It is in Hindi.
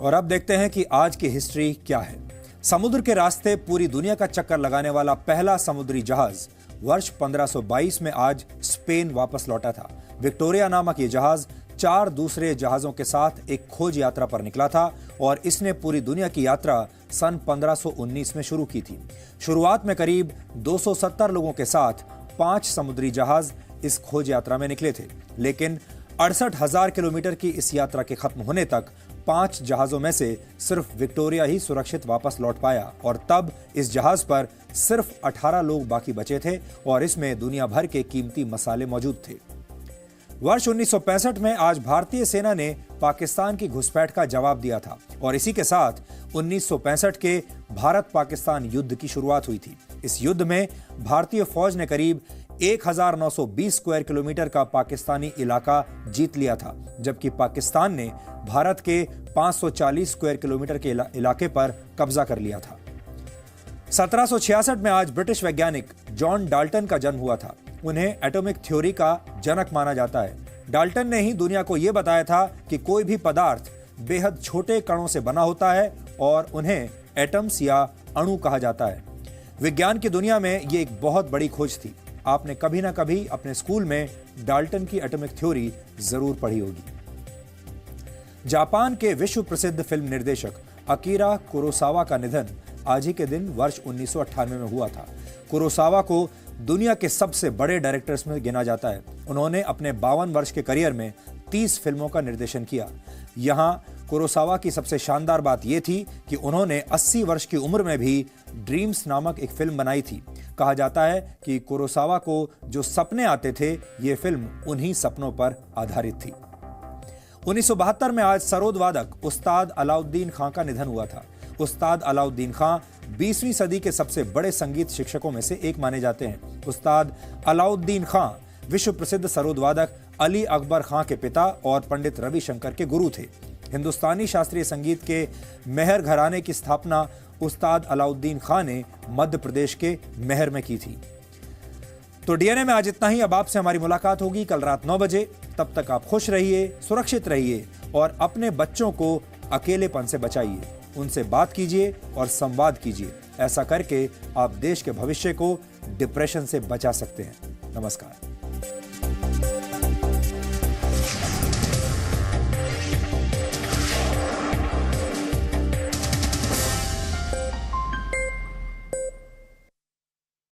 और अब देखते हैं कि आज की हिस्ट्री क्या है। समुद्र के रास्ते पूरी दुनिया का चक्कर लगाने वाला पहला समुद्री जहाज वर्ष 1522 में आज स्पेन वापस लौटा था। विक्टोरिया नामक ये जहाज 4 दूसरे जहाजों के साथ एक खोज यात्रा पर निकला था और इसने पूरी दुनिया की यात्रा सन 1519 में शुरू की थी। शुरुआत में करीब 270 लोगों के साथ 5 समुद्री जहाज इस खोज यात्रा में निकले थे, लेकिन 68,000 किलोमीटर की इस यात्रा के खत्म होने तक 5 जहाजों में से सिर्फ विक्टोरिया ही सुरक्षित वापस लौट पाया और तब इस जहाज पर सिर्फ 18 लोग बाकी बचे थे और इसमें दुनिया भर के कीमती मसाले मौजूद थे। वर्ष 1965 में आज भारतीय सेना ने पाकिस्तान की घुसपैठ का जवाब दिया था और इसी के साथ 1965 के भारत पाकिस्तान युद्ध की शुरुआत हुई थी। इस युद्ध में भारतीय फौज ने करीब 1920 स्क्वायर किलोमीटर का पाकिस्तानी इलाका जीत लिया था, जबकि पाकिस्तान ने भारत के 540 स्क्वायर किलोमीटर के इलाके पर कब्जा कर लिया था। 1766 में आज ब्रिटिश वैज्ञानिक जॉन डाल्टन का जन्म हुआ था। उन्हें एटॉमिक थ्योरी का जनक माना जाता है। डाल्टन ने ही दुनिया को यह बताया था कि कोई भी पदार्थ बेहद छोटे कणों से बना होता है और उन्हें एटम्स या अणु कहा जाता है। विज्ञान की दुनिया में यह एक बहुत बड़ी खोज थी। आपने कभी ना कभी अपने स्कूल में डाल्टन की एटॉमिक थ्योरी जरूर पढ़ी होगी। जापान के विश्व प्रसिद्ध फिल्म निर्देशक अकीरा कुरोसावा का निधन आज ही के दिन वर्ष 1998 में हुआ था। कुरोसावा को दुनिया के सबसे बड़े डायरेक्टर्स में गिना जाता है। उन्होंने अपने 52 वर्ष के करियर में 30 फिल्मों का निर्देशन किया। यहां कुरोसावा की सबसे शानदार बात यह थी कि उन्होंने 80 वर्ष की उम्र में भी ड्रीम्स नामक एक फिल्म बनाई थी। कहा जाता है कि कुरोसावा को जो सपने आते थे, ये फिल्म उन्हीं सपनों पर आधारित थी। 1972 में आज सरोद वादक उस्ताद अलाउद्दीन खां का निधन हुआ था। उस्ताद अलाउद्दीन खां 20वीं सदी के सबसे बड़े संगीत शिक्षकों में से एक माने जाते हैं। उस्ताद अलाउद्दीन खां विश्व प्रसिद्ध सरोद वादक अली अकबर खां के पिता और पंडित रविशंकर के गुरु थे। हिंदुस्तानी शास्त्रीय संगीत के मेहर घराने की स्थापना उस्ताद अलाउद्दीन खां ने मध्य प्रदेश के मेहर में की थी। तो डीएनए में आज इतना ही। अब आपसे हमारी मुलाकात होगी कल रात 9 बजे। तब तक आप खुश रहिए, सुरक्षित रहिए और अपने बच्चों को अकेलेपन से बचाइए। उनसे बात कीजिए और संवाद कीजिए। ऐसा करके आप देश के भविष्य को डिप्रेशन से बचा सकते हैं। नमस्कार।